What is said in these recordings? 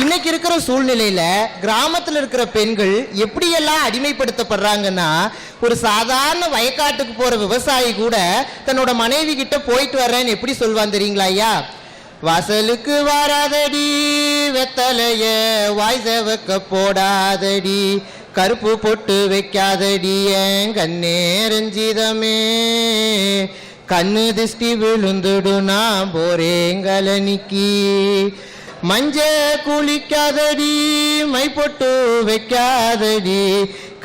இன்னைக்கு இருக்கிற சூழ்நிலையில கிராமத்துல இருக்கிற பெண்கள் எப்படியெல்லாம் அடிமைப்படுத்தப்படுறாங்கன்னா, ஒரு சாதாரண வயக்காட்டுக்கு போற விவசாயி கூட தன்னோட மனைவி கிட்ட போயிட்டு வர்றேன்னு எப்படி சொல்வான் தெரியுங்களா ஐயா? வாசலுக்கு வாராதடி வெத்தலைய வாய் செவக்க போடாதடி, கருப்பு பொட்டு வைக்காதடி என் கண்ணே ரஞ்சிதமே, கண்ணு திஷ்டி விழுந்துடு நான் போறேங்கலனிக்கு, மஞ்ச குளிக்காதடி மை பொட்டு வைக்காதடி,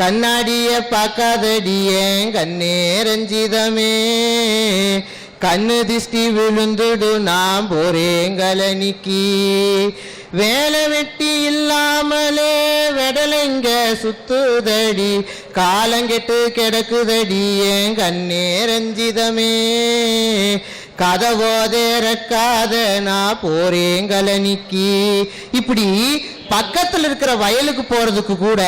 கண்ணாடிய பார்க்காதடி என் கண்ணே ரஞ்சிதமே, கண்ணு திஷ்டி விழுந்துடு நான் போறேங்கலனிக்கு, வேலை வெட்டி இல்லாமலே வெடலைங்க சுத்துதடி, காலங்கெட்டு கிடக்குதடி என் கண்ணே ரஞ்சிதமே, கதவோதேறக்காத நான் போறேங்கலனிக்கு. இப்படி பக்கத்தில் இருக்கிற வயலுக்கு போறதுக்கு கூட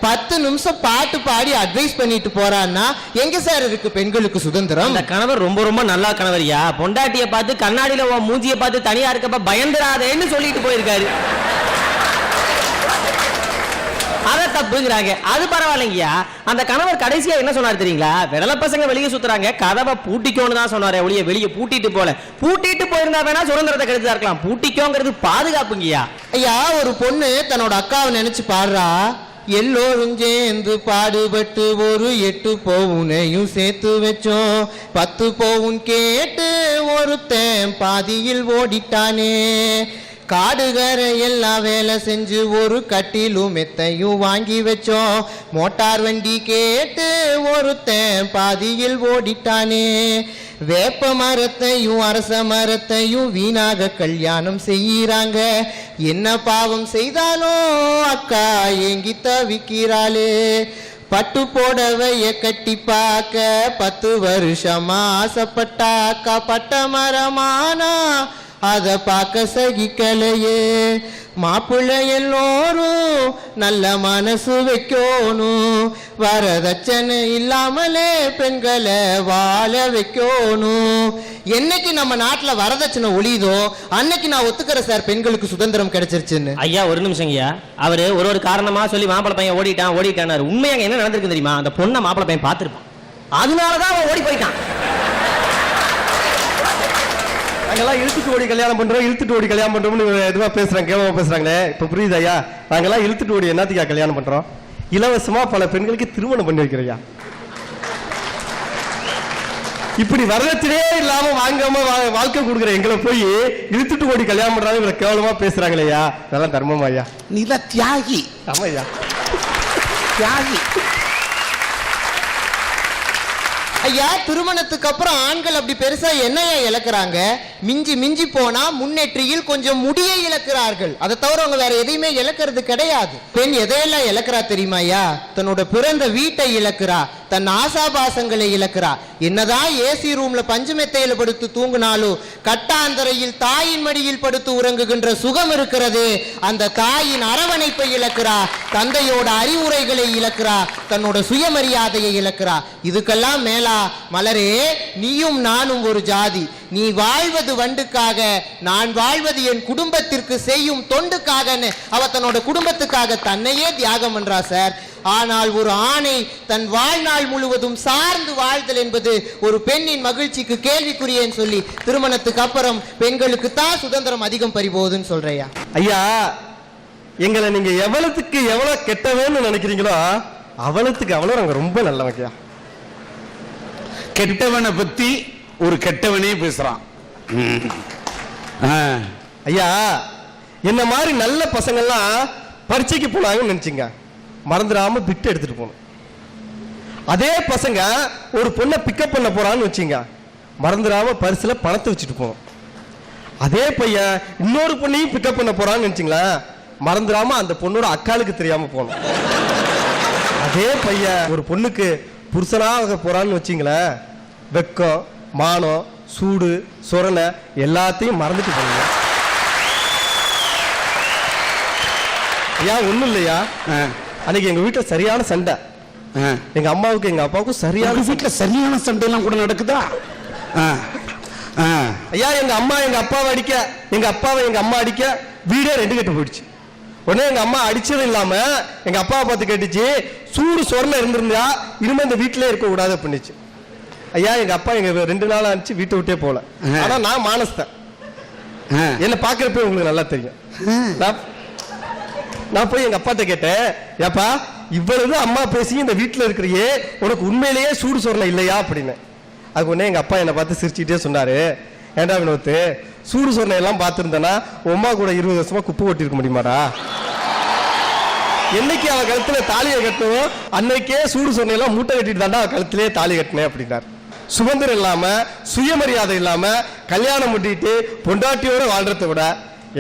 10 நிமிஷம் பாட்டு பாடி அட்வைஸ் பண்ணிட்டு போறான்னா எங்க சார் இருக்கு பெண்களுக்கு சுதந்திரம்? அந்த கணவர் ரொம்ப ரொம்ப நல்லா கணவரியா, பொண்டாட்டிய பார்த்து கண்ணாடியில மூஞ்சிய பார்த்து தனியா இருக்கப்ப பயந்துராதேன்னு சொல்லிட்டு போயிருக்காரு. அத தப்புங்கிறாங்க. அது பரவாயில்லைங்கய்யா. அந்த கணவர் கடைசியா என்ன சொன்னார் தெரியுங்களா? வெடல பசங்க வெளியே சுத்துறாங்க, கதவை பூட்டிக்கோன்னு தான் சொன்னாரு. ஒளிய வெளியே பூட்டிட்டு போல. பூட்டிட்டு போயிருந்தா வேணா சுதந்திரத்தை கெடுத்தா இருக்கலாம். பூட்டிக்கோங்கிறது பாதுகாப்புங்கய்யா. ஐயா, ஒரு பொண்ணு தன்னோட அக்காவை நினைச்சு பாடுறா, எல்லோரும் சேர்ந்து பாடுபட்டு ஒரு 8 பவுனையும் சேர்த்து வச்சோம், 10 பவுன் கேட்டு ஒருத்தன் பாதியில் ஓடிட்டானே, காடுகரை எல்லாம் வேலை செஞ்சு ஒரு கட்டிலும் மெத்தையும் வாங்கி வச்சோம், மோட்டார் வண்டி கேட்டு ஒருத்தன் பாதியில் ஓடிட்டானே, வேப்ப மரத்தையும் அரச மரத்தையும் வீணாக கல்யாணம் செய்யறாங்க, என்ன பாவம் செய்தாலும் அக்கா ஏங்கி தவிக்கிறாளே, பட்டு போடவைய கட்டி பார்க்க 10 வருஷமா ஆசைப்பட்டா அக்கா பட்ட மரமானா அத பார்க்க சகிக்கலையே, மாப்பிள்ளை எல்லோரும் நல்ல மனசு வைக்கணும், வரதட்சணை இல்லாமலே பெண்களை வாழ வைக்கணும். என்னைக்கு நம்ம நாட்டுல வரதட்சணை ஒளியுதோ அன்னைக்கு நான் ஒத்துக்கிறேன் சார் பெண்களுக்கு சுதந்திரம் கிடைச்சிருச்சுன்னு. ஐயா ஒரு நிமிஷம் ஐயா, அவரு ஒரு காரணமா சொல்லி மாப்பிள்ளை பையன் ஓடிட்டான். உண்மையாக என்ன நடந்திருக்கு தெரியுமா? அந்த பொண்ணை மாப்பிள்ளை பையன் பார்த்திருப்பான், அதனாலதான் அவன் ஓடி போயிட்டான். நாங்கெல்லாம் இழுத்துட்டு ஓடி கல்யாணம் பண்றோம்னு எதுவா பேசுறாங்க, கேவலமா பேசுறாங்களே. இப்ப புரியுது ஐயா? நாங்கெல்லாம் இழுத்துட்டு ஓடி என்னத்துக்கா கல்யாணம் பண்றோம்? இலவசமா பல பெண்களுக்கு திருமணம் பண்ணி வைக்கிறையா. இப்படி வரதட்சணையே இல்லாம வாங்காம வாழ்க்கை கொடுக்குற எங்களை போய் இழுத்துட்டு ஓடி கல்யாணம் பண்றாங்க, இவ்வளவு கேவலமா பேசுறாங்களேயா. அதெல்லாம் தர்மமா ஐயா? நீல தியாகி. ஆமா ஐயா, தியாகி. ஐயா, திருமணத்துக்கு அப்புறம் ஆண்கள் அப்படி பெருசா என்னையா இழக்கிறாங்க? மிஞ்சி மிஞ்சி போனா முன்னேற்றியில் கொஞ்சம் முடியை இழக்கிறார்கள், அதை தவிர அவங்க வேற எதையுமே இழக்கிறது கிடையாது. பெண் எதையெல்லாம் இழக்கிறா தெரியுமா ஐயா? தன்னோட பிறந்த வீட்டை இழக்கிறா, தன் ஆசாபாசங்களை இழக்கிறா. என்னதான் ஏசி ரூம்ல பஞ்சு மெத்தையில படுத்து தூங்கினாலும் கட்டாந்தரையில் தாயின் மடியில் படுத்து உறங்குகின்ற சுகம் இருக்கிறது. அந்த தாயின் அரவணைப்பை இழக்கிறா, தந்தையோட அறிவுரைகளை இழக்கிறா, தன்னோட சுயமரியாதையை இழக்கிறா. இதுக்கெல்லாம் மேலா மலரே, நீயும் நானும் ஒரு ஜாதி. நீ வாழ்வது வண்டுக்காக, நான் வாழ்வது என் குடும்பத்திற்கு செய்யும் தொண்டுக்காக. அவ தன்னோட குடும்பத்துக்காக தன்னையே தியாகம் பண்றா சார். ஆனால் ஒரு ஆணை தன் வாழ்நாள் முழுவதும் சார்ந்து வாழ்தல் என்பது ஒரு பெண்ணின் மகிழ்ச்சிக்கு கேள்விக்குரியன்னு சொல்லி திருமணத்துக்கு அப்புறம் பெண்களுக்கு தான் சுதந்திரம் அதிகம் பறிபோகுதுன்னு சொல்றையா. ஐயா, எங்களை நீங்க எவ்வளவுக்கு எவ்வளவு கெட்டவேன்னு நினைக்கிறீங்களோ அவ்வளவுக்கு அவ்வளவு நாங்க ரொம்ப நல்லவங்கய்யா. கெட்டவனை பத்தி ஒரு கெட்டவனே பேசுறான். ஐயா, என்ன மாதிரி நல்ல பசங்கள்லாம் பரீட்சைக்கு போனாங்கன்னு நினைச்சுங்க, மறந்துடாம பிட்டு எடுத்துட்டு போகணும். அதே பசங்க ஒரு பொண்ணை பிக்கப் பண்ண போறான்னு வச்சுங்க, மறந்துடாம பரிசுல பணத்தை வச்சுட்டு போகணும். அதே பையன் இன்னொரு பொண்ணையும் பிக்கப் பண்ண போறான்னு நினைச்சிங்களேன், மறந்துடாம அந்த பொண்ணோட அக்காளுக்கு தெரியாம போகணும். அதே பையன் ஒரு பொண்ணுக்கு புருஷனாக போறான்னு வச்சிங்களேன், வெக்கம் மானம் சூடு சொரணை எல்லாத்தையும் மறந்துட்டு போங்க. ஐயா ஒண்ணும் இல்லையா, அன்னைக்கு எங்க வீட்டுல சரியான சண்டை. எங்க அம்மாவுக்கு எங்க அப்பாவுக்கும் சரியான வீட்டுல சரியான சண்டை எல்லாம் கூட நடக்குதா? ஐயா, எங்க அம்மா எங்க அப்பாவை அடிக்க, எங்க அப்பாவை எங்க அம்மா அடிக்க வீடே 2 கட்டு போயிடுச்சு. உடனே எங்க அம்மா அடிச்சது இல்லாம எங்க அப்பாவை பார்த்து கேட்டுச்சு, சூடு சொரணை இருந்திருந்தா இனிமே இந்த வீட்டிலே இருக்க கூடாது அப்படின்னுச்சு. ஐயா எங்க அப்பா எங்க 2 நாள் ஆச்சு வீட்டை விட்டே போல. ஆனா நான் மானஸ்தேன், என்ன பாக்குறப்ப உங்களுக்கு நல்லா தெரியும். நான் போய் எங்க அப்பாட்ட கேட்டேன், ஏப்பா இவ்வளவு அம்மா பேசி இந்த வீட்டுல இருக்கிறியே, உனக்கு உண்மையிலேயே சூடு சொரணை இல்லையா அப்படின்னு. அதுக்கு உடனே எங்க அப்பா என்னை பார்த்து சிரிச்சுட்டே சொன்னாரு, ஏண்டா வினோத்து, சூடு சொரணை எல்லாம் பார்த்துருந்தேன்னா உமா கூட 20 வருஷமா குப்பை கொட்டி இருக்க முடியுமாடா? என்னைக்கு அவ கழுத்துல தாலியை கட்டணும் அன்னைக்கே சூடு சொரணை எல்லாம் மூட்டை கட்டிட்டு தாண்டா அவ கழுத்திலே தாலி கட்டினேன் அப்படின்னாரு. சுதந்திரம் இல்லாம சுயமரியாதை இல்லாம கல்யாணம் முடிட்டு பொண்டாட்டியோட வாழ்றத விட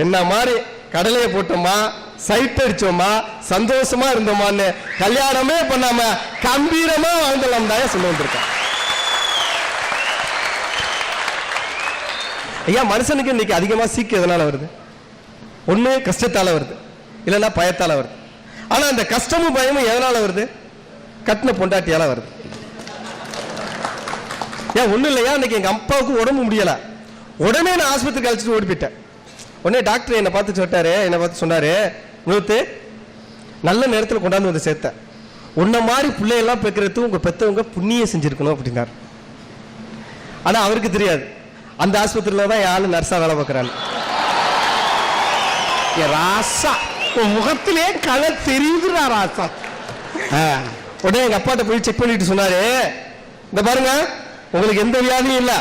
என்ன மாதிரி கடலையை போட்டோமா, சைட் அடிச்சோமா, சந்தோஷமா இருந்தோமான்னு கல்யாணமே பண்ணாம கம்பீரமா வாழ்ந்தலாம் தான் சொல்ல வந்திருக்கேன். ஐயா மனுஷனுக்கு இன்னைக்கு அதிகமா சீக்கு எதனால வருது? ஒண்ணு கஷ்டத்தால வருது, இல்லைன்னா பயத்தால வருது. ஆனா அந்த கஷ்டமும் பயமும் எதனால வருது? கட்டின பொண்டாட்டியால வருது. ஏன் ஒண்ணும் இல்லையா, இன்னைக்கு எங்க அப்பாவுக்கு உடம்பு முடியல, உடனே நான் ஆஸ்பத்திரிக்கு அழைச்சிட்டு ஓடி போயிட்டேன். உடனே டாக்டர் என்னை பார்த்து சொன்னாரு, வினோத்து நல்ல நேரத்தில் கொண்டாந்து வந்து சேர்த்த, உன்ன மாதிரி பிள்ளையெல்லாம் பெக்கிறதுக்கு உங்க பெத்தவங்க புண்ணியம் செஞ்சிருக்கணும் அப்படின்னாரு. ஆனா அவருக்கு தெரியாது அந்த ஆஸ்பத்திரியில தான் என் ஆளு நர்ஸா வேலை பார்க்கறாங்க. ராசா உன் முகத்திலே களை தெரியுதுடா ராசா. உடனே எங்க அப்பாட்ட போய் செக் பண்ணிட்டு சொன்னாரு, இந்த பாருங்க உங்களுக்கு எந்த வியாதியும் இல்ல,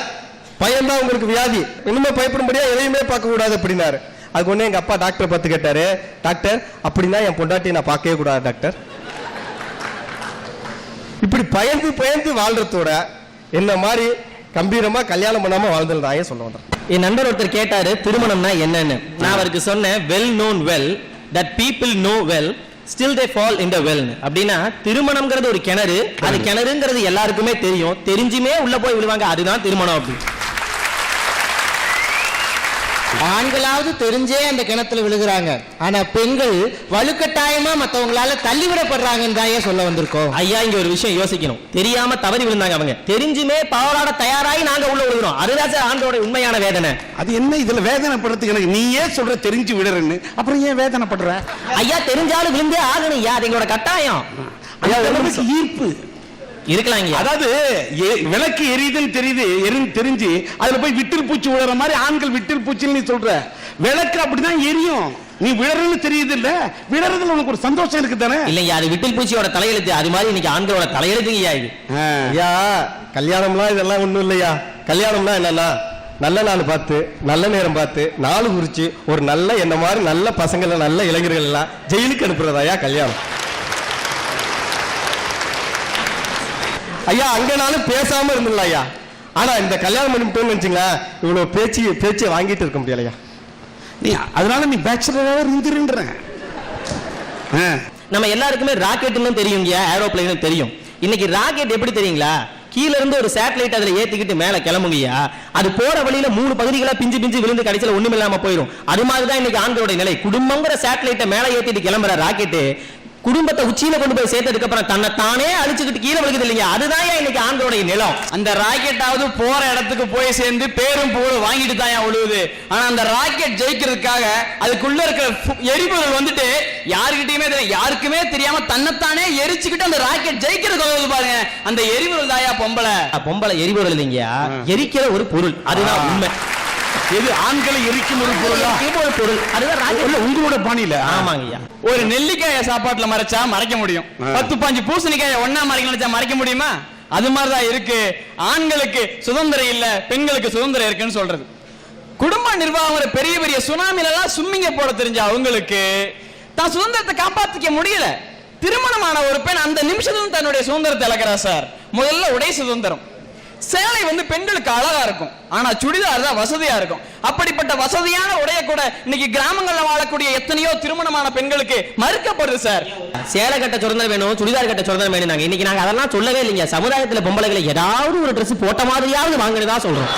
பயம்தான் உங்களுக்கு வியாதி, இனிமே பயப்படும்படியா எதையுமே பார்க்க கூடாது அப்படின்னாரு. அதுக்கு ஒண்ணே எங்க அப்பா டாக்டரை பார்த்து கேட்டாரு, டாக்டர் அப்படின்னா என் பொண்டாட்டியை நான் பார்க்கவே கூடாது டாக்டர்? இப்படி பயந்து பயந்து வாழ்றதோட என்ன மாதிரி கம்பீரமா கல்யாணம் பண்ணாம வாழ்ந்துடாயே சொல்ல வந்தேன். என் நண்பர் ஒருத்தர் கேட்டாரு திருமணம்னா என்னன்னு. நான் அவருக்கு சொன்னேன், well known well that people know well still they fall in the well. அப்படின்னா திருமணம்ங்கிறது ஒரு கிணறு, அது கிணறுங்கிறது எல்லாருக்குமே தெரியும், தெரிஞ்சுமே உள்ள போய் விழுவாங்க, அதுதான் திருமணம். அப்படி ஆண்களாவது தெரிஞ்சே அந்த கிணத்துல விழுகிறாங்க, ஆனா பெண்கள் வலுக்கட்டாயமா மத்தவங்களால தள்ளிவிடப்படுறாங்கன்னு தான் சொல்ல வந்திருக்கோம். ஐயா இங்க ஒரு விஷயம் யோசிக்கணும், தெரியாம தவறி விழுந்தாங்க அவங்க, தெரிஞ்சுமே பாவலாட தயாராகி நாங்க உள்ள விழுகிறோம், அதுதான் சார் ஆண்டோட உண்மையான வேதனை. அது என்ன இதுல வேதனைப்படுறதுக்கு? எனக்கு நீ ஏன் சொல்ற தெரிஞ்சு விடுறேன்னு, அப்புறம் ஏன் வேதனைப்படுற? ஐயா தெரிஞ்சாலும் விழுந்தே ஆகணும், ஐயா அது எங்களோட கட்டாயம். ஈர்ப்பு இருக்கலாம். அதாவது விளக்கு எரியுதுன்னு தெரிஞ்சு அதுல போய் விட்டில் பூச்சி விழுற மாதிரி ஆண்கள் விட்டில் பூச்சின்னு நீ சொல்ற. விளக்கு அப்படிதான் எரியும், நீ விழறன்னு தெரியுது இல்ல, விழறதுல உனக்கு ஒரு சந்தோஷம் இருக்கு தானே? இல்லையா அது விட்டில் பூச்சியோட தலையெழுத்து, அது மாதிரி இன்னைக்கு ஆண்களோட தலையெழுத்துங்க ஐயா இது. ஐயா கல்யாணம்லாம் இதெல்லாம் ஒண்ணும் இல்லையா. கல்யாணம்னா என்னன்னா நல்ல நாள் பார்த்து நல்ல நேரம் பார்த்து நாள் குறிச்சு ஒரு நல்ல என்ன மாதிரி நல்ல பசங்களை நல்ல இளைஞர்கள் எல்லாம் ஜெயிலுக்கு அனுப்புறதாயா கல்யாணம். ஐயா அங்கனாலும் பேசாம இருந்துடலாம் ஐயா, ஆனா இந்த கல்யாணம் பண்ணிட்டோம்னு வச்சுங்களேன் இவ்வளவு பேச்சு வாங்கிட்டு இருக்க முடியலையா. நீ அதனால நீ பேச்சுலராக இருந்துருன்ற. நம்ம எல்லாருக்குமே ராக்கெட்னு தெரியுங்க, ஏரோப்ளைனும் தெரியும். இன்னைக்கு ராக்கெட் எப்படி தெரியுங்களா, கீழ இருந்து ஒரு சேட்டலைட் அதுல ஏத்திக்கிட்டு மேல கிளம்புங்கயா, அது போற வழியில 3 பகுதிகளா பிஞ்சு பிஞ்சு விழுந்து கடைசியில ஒண்ணும் இல்லாம போயிடும். அது மாதிரிதான் இன்னைக்கு ஆண்களோட நிலை. குடும்பங்கிற சேட்டலைட்டை மேல ஏத்திட்டு கிளம்புற ராக்கெட்டு குடும்பத்தை உச்சியில கொண்டு போய் சேர்த்ததுக்கு அப்புறம் தன்னை தானே அழிச்சுக்கிட்டு கீழே விழுகுது இல்லைங்க, அதுதான் இன்னைக்கு ஆண்களுடைய நிலம். அந்த ராக்கெட்டாவது போற இடத்துக்கு போய் சேர்ந்து பேரும் புகழும் வாங்கிட்டு தான் உழுவுது. ஆனா அந்த ராக்கெட் ஜெயிக்கிறதுக்காக அதுக்குள்ள இருக்கிற எரிபொருள் வந்துட்டு யாருக்குமே தெரியாம தன்னைத்தானே எரிச்சுக்கிட்டு அந்த ராக்கெட் ஜெயிக்கிறது பாருங்க. அந்த எரிபொருள் தாயா பொம்பளை எரிபொருள் இல்லைங்க, எரிக்கிற ஒரு பொருள், அதுதான் உண்மை. எது ஆண்களை எரிக்கும் ஒரு பொருள், அதுதான் உங்களோட பாணியில. ஆமாங்கய்யா. ஒரு நெல்லிக்காய சாப்பாட்டுல மறைச்சா மறைக்க முடியும், 10-15 பூசணிக்காய ஒன்னா மறைக்க நினைச்சா மறைக்க முடியுமா? அது மாதிரிதான் இருக்கு, ஆண்களுக்கு சுதந்திரம் இல்ல பெண்களுக்கு சுதந்திரம் இருக்குன்னு சொல்றது. குடும்ப நிர்வாகம் பெரிய பெரிய சுனாமில எல்லாம் சும்மிங்க போட தெரிஞ்ச அவங்களுக்கு தான் சுதந்திரத்தை காப்பாத்திக்க முடியல. திருமணமான ஒரு பெண் அந்த நிமிஷத்துல தன்னுடைய சுதந்திரத்தை இழக்கிறா சார். முதல்ல உடை சுதந்திரம். சேலை பெண்களுக்கு அழகா இருக்கும், ஆனா சுடிதார் தான் வசதியா இருக்கும். அப்படிப்பட்ட வசதியான உடைய கூட இன்னைக்கு கிராமங்கள்ல வாழக்கூடிய எத்தனையோ திருமணமான பெண்களுக்கு மறுக்கப்படுது சார். சேலை கட்ட சுதந்திரம் வேணும், சுடிதார் கட்ட சுதந்திரம் வேணும். இன்னைக்கு நாங்க அதெல்லாம் சொல்லவே இல்லைங்க. சமுதாயத்துல பொம்பளைகளை ஏதாவது ஒரு ட்ரெஸ் போட்ட மாதிரியாவது வாங்கினதா சொல்றோம்.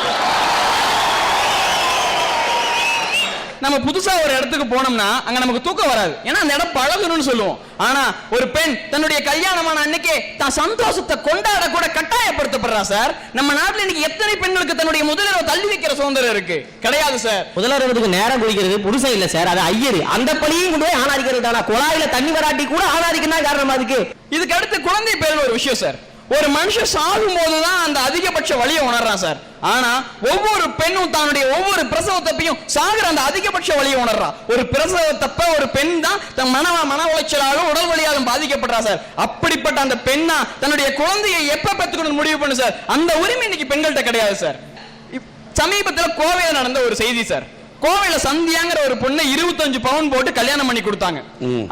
நம்ம புதுசா ஒரு இடத்துக்கு போனோம்னா அங்க நமக்கு தூக்கம் வராது, ஏன்னா அந்த இடம் பழகணும்னு சொல்லுவோம். ஆனா ஒரு பெண் தன்னுடைய கல்யாணமான அன்னைக்கே தான் சந்தோஷத்தை கொண்டாட கூட கட்டாயப்படுத்தப்படுறா சார். நம்ம நாட்டுல இன்னைக்கு எத்தனை பெண்களுக்கு தன்னுடைய முதலிரவு தள்ளி வைக்கிற சுதந்திரம் இருக்கு? கிடையாது சார். முதல்வருக்கு நேரம் குடிக்கிறது புருஷன் இல்ல சார், அது ஐயரு. அந்த பணியும் கொண்டு போய் ஆணாதிக்கிறது தானா? குழாயில தண்ணி வராட்டி கூட ஆணாதிக்கு தான் காரணமா இருக்கு. இதுக்கு அடுத்து குழந்தை பேர் ஒரு விஷயம் சார். ஒரு மனுஷன் சாகும் போதுதான் அந்த அதிகபட்ச வலியை உணர்றான் சார். ஆனா ஒவ்வொரு பெண்ணும் தன்னுடைய ஒவ்வொரு பிரசவத்தப்பையும் சாகுற அந்த அதிகபட்ச வலியை உணர்றா. ஒரு பிரசவத்தப்ப ஒரு பெண் தான் தன் மன உளைச்சலாலும் உடல் வலியாலும் பாதிக்கப்படுறா சார். அப்படிப்பட்ட அந்த பெண்ணா தன்னுடைய குழந்தையை எப்ப பெற்றுக்கணும் முடிவு பண்ணு சார். அந்த உரிமை இன்னைக்கு பெண்கள்கிட்ட கிடையாது சார். சமீபத்தில் கோவையில் நடந்த ஒரு செய்தி சார். கோவையில சந்தியாங்கிற ஒரு பொண்ணு 25 பவுன் போட்டு கல்யாணம் பண்ணி கொடுத்தாங்க.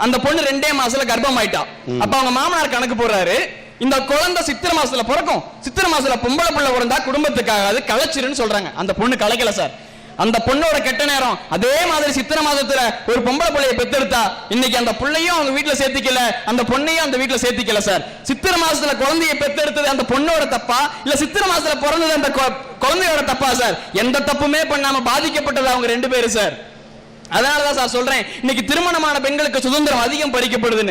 அந்த பொண்ணு 2 மாசத்துல கர்ப்பம் ஆயிட்டா. அப்ப அவங்க மாமனார் கணக்கு போடுறாரு, இந்த குழந்தை சித்திரை மாசத்துல பிறக்கும், சித்திரை மாசத்துல பொம்பளை பிள்ளை பிறந்தா குடும்பத்துக்காக கலைச்சிருன்னு சொல்றாங்க. அந்த பொண்ணு கலைக்கல சார். அந்த பொண்ணோட கெட்ட நேரம் அதே மாதிரி சித்திரை மாதத்துல ஒரு பொம்பளை பிள்ளையை பெத்தெடுத்தா இன்னைக்கு அந்த பிள்ளையும் அவங்க வீட்டுல சேர்த்திக்கல, அந்த பொண்ணையும் அந்த வீட்டுல சேர்த்திக்கல சார். சித்திரை மாசத்துல குழந்தையை பெத்தெடுத்தது அந்த பொண்ணோட தப்பா இல்ல சித்திரை மாசத்துல பிறந்தது அந்த குழந்தையோட தப்பா சார்? எந்த தப்புமே பண்ணாம பாதிக்கப்பட்டது அவங்க 2 பேரும் சார். அதனாலதான் சார் சொல்றேன், இன்னைக்கு திருமணமான பெண்களுக்கு சுதந்திரம் அதிகம் பறிக்கப்படுதுன்னு.